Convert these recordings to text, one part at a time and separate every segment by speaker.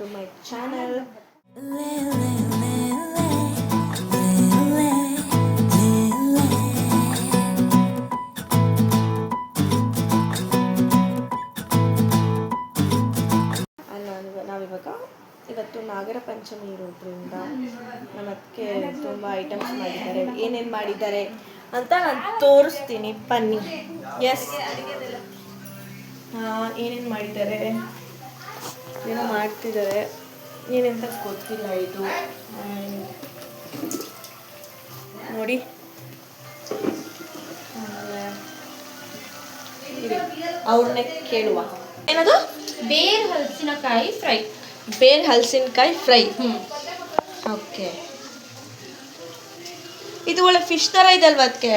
Speaker 1: To my channel. ಇವತ್ತು ನಾಗರ ಪಂಚಮಿ ಇರೋದ್ರಿಂದ ನಮ್ಮ ಅದಕ್ಕೆ ತುಂಬ ಐಟಮ್ಸ್ ಮಾಡಿದ್ದಾರೆ. ಏನೇನು ಮಾಡಿದ್ದಾರೆ ಅಂತ ನಾನು ತೋರಿಸ್ತೀನಿ ಬನ್ನಿ. ಎಸ್, ಏನೇನು ಮಾಡಿದ್ದಾರೆ, ಏನೋ ಮಾಡ್ತಿದ್ದಾರೆ, ಏನೆಂತ ಗೊತ್ತಿಲ್ಲ ಇದು. ನೋಡಿ, ಅವ್ರನ್ನೇ ಕೇಳುವ. ಏನದು?
Speaker 2: ಬೇರ್ ಹಲಸಿನಕಾಯಿ ಫ್ರೈ.
Speaker 1: ಬೇರ್ ಹಲಸಿನಕಾಯಿ ಫ್ರೈ. ಓಕೆ, ಇದು ಒಳ್ಳೆ ಫಿಶ್ ಥರ ಇದೆ ಅಲ್ವಾ ಅದಕ್ಕೆ?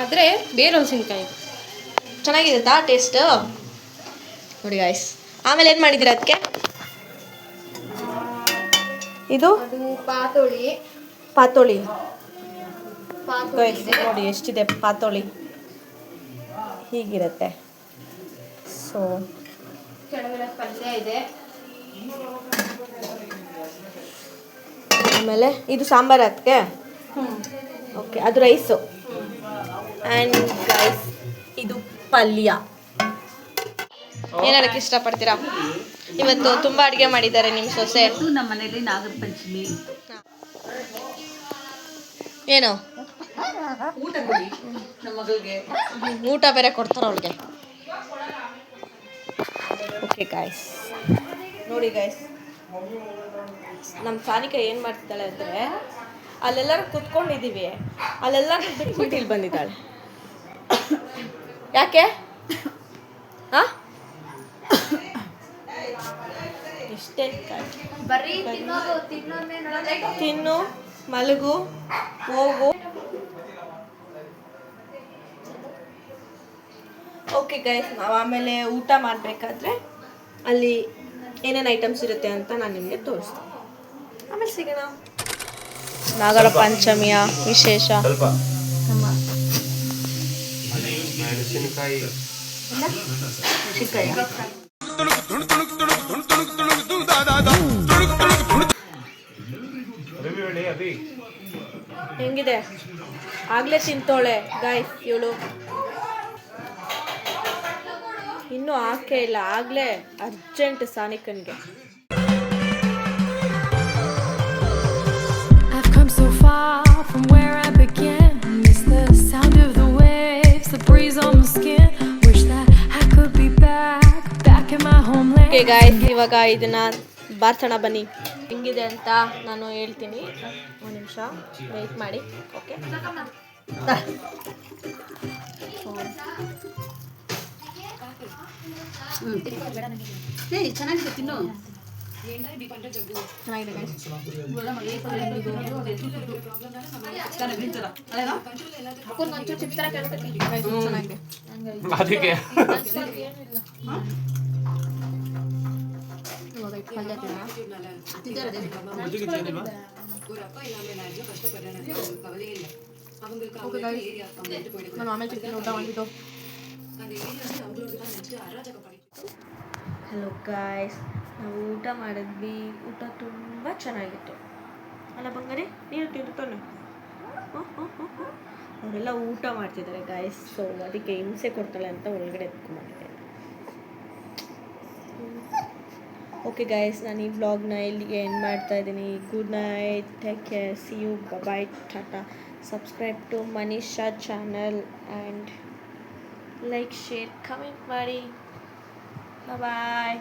Speaker 2: ಆದರೆ ಬೇರ್ ಹಲಸಿನಕಾಯಿ
Speaker 1: ಚೆನ್ನಾಗಿರುತ್ತಾ ಟೇಸ್ಟ್? ನೋಡಿ ಗಾಯ್ಸ್, ಆಮೇಲೆ ಏನು ಮಾಡಿದ್ದೀರಾ ಅದಕ್ಕೆ? ಇದು
Speaker 2: ಪಾತೋಳಿ.
Speaker 1: ಪಾತೋಳಿ ನೋಡಿ ಎಷ್ಟಿದೆ ಪಾತೋಳಿ, ಹೀಗಿರುತ್ತೆ. ಸೊ
Speaker 2: ಕೆಳಗಡೆ ಪಲ್ಯ ಇದೆ.
Speaker 1: ಆಮೇಲೆ ಇದು ಸಾಂಬಾರು ಅದಕ್ಕೆ. ಓಕೆ, ಅದು ರೈಸು. ಆ್ಯಂಡ್ ಗೈಸ್, ಇದು ಪಲ್ಯ. ಏನಾರಕ್ಕೆ ಇಷ್ಟಪಡ್ತೀರಾ? ಇವತ್ತು ತುಂಬ ಅಡುಗೆ ಮಾಡಿದ್ದಾರೆ ನಿಮ್ಮ ಸೊಸೆ.
Speaker 3: ನಮ್ಮ ಮನೇಲಿ ನಾಗರ ಪಂಚಮಿ.
Speaker 1: ಏನು
Speaker 3: ಊಟ ಕೊಡಿ ನಮ್ಮ ಮಗಳಿಗೆ.
Speaker 1: ಊಟ ಬೇರೆ ಕೊಡ್ತಾರೆ ಅವಳಿಗೆ. ಓಕೆ ಗಾಯ್ಸ್, ನೋಡಿ ಗಾಯ್ಸ್, ನಮ್ಮ ಸಾನಿಕಾ ಏನು ಮಾಡ್ತಿದ್ದಾಳೆ ಅಂದರೆ, ಅಲ್ಲೆಲ್ಲರೂ ಕುತ್ಕೊಂಡಿದ್ದೀವಿ, ಅಲ್ಲೆಲ್ಲ ಬಿಟ್ಬಿಟ್ಟು ಇಲ್ಲಿ ಬಂದಿದ್ದಾಳೆ. ಯಾಕೆ? ಹಾಂ, ಇಷ್ಟೇ
Speaker 2: ಬರೀ
Speaker 1: ತಿನ್ನು, ಮಲಗು, ಹೋಗು. ಓಕೆ ಗೈಸ್, ನಾವು ಆಮೇಲೆ ಊಟ ಮಾಡಬೇಕಾದ್ರೆ ಅಲ್ಲಿ ಏನೇನು ಐಟಮ್ಸ್ ಇರುತ್ತೆ ಅಂತ ನಾನು ನಿಮಗೆ ತೋರಿಸ್ತೀನಿ. ಆಮೇಲೆ ಸಿಗೋಣ. ನಾಗರ ಪಂಚಮಿಯ ವಿಶೇಷ ಹೆಂಗಿದೆ? ಆಗ್ಲೇ ತಿಂತೋಳೆ ಗಾಯ್ಸ್ ಇವಳು, ಇನ್ನೂ ಹಾಕೇ ಇಲ್ಲ, ಆಗಲೇ ಅರ್ಜೆಂಟ್ ಸಾನಿಕನ್ಗೆ. ಓಕೆ ಗಾಯ್ಸ್, ಇವಾಗ ಇದನ್ನ ಬಾರ್ಸೋಣ ಬನ್ನಿ. ಹೆಂಗಿದೆ ಅಂತ ನಾನು ಹೇಳ್ತೀನಿ, ಒಂದು ನಿಮಿಷ ವೆಯ್ಟ್ ಮಾಡಿ. ಓಕೆ,
Speaker 3: ಚೆನ್ನಾಗಿದೆ, ತಿನ್ನು.
Speaker 1: ಚೆನ್ನಾಗಿದೆ
Speaker 4: ಅದಕ್ಕೆ
Speaker 1: ನಾನು ಆಮೇಲೆ ಚಿಕ್ಕನ ಊಟ ಮಾಡಿದ್ದು. ಹಲೋ ಗಾಯ್ಸ್, ನಾವು ಊಟ ಮಾಡಿದ್ವಿ. ಊಟ ತುಂಬ ಚೆನ್ನಾಗಿತ್ತು ಅಲ್ಲ ಬಂಗಾರಿ? ನೀನು ತಿಂತಾನೆ. ಅವರೆಲ್ಲ ಊಟ ಮಾಡ್ತಿದ್ದಾರೆ ಗಾಯ್ಸ್. ಸೊ ಅದಕ್ಕೆ ಹಿಂಸೆ ಕೊಡ್ತಾಳೆ ಅಂತ ಒಳಗಡೆ ಎತ್ಕೊಂಡ್ಬಂದಿದ್ದೆ. ಓಕೆ ಗಾಯ್ಸ್, ನಾನು ಈ ವ್ಲಾಗ್ನ ಇಲ್ಲಿಗೆ ಎಂಡ್ ಮಾಡ್ತಾ ಇದ್ದೀನಿ. Good night, take care, see you, bye, tata. Subscribe to Manisha channel and like, share, comment ಮಾಡಿ. ಬಾಯ್.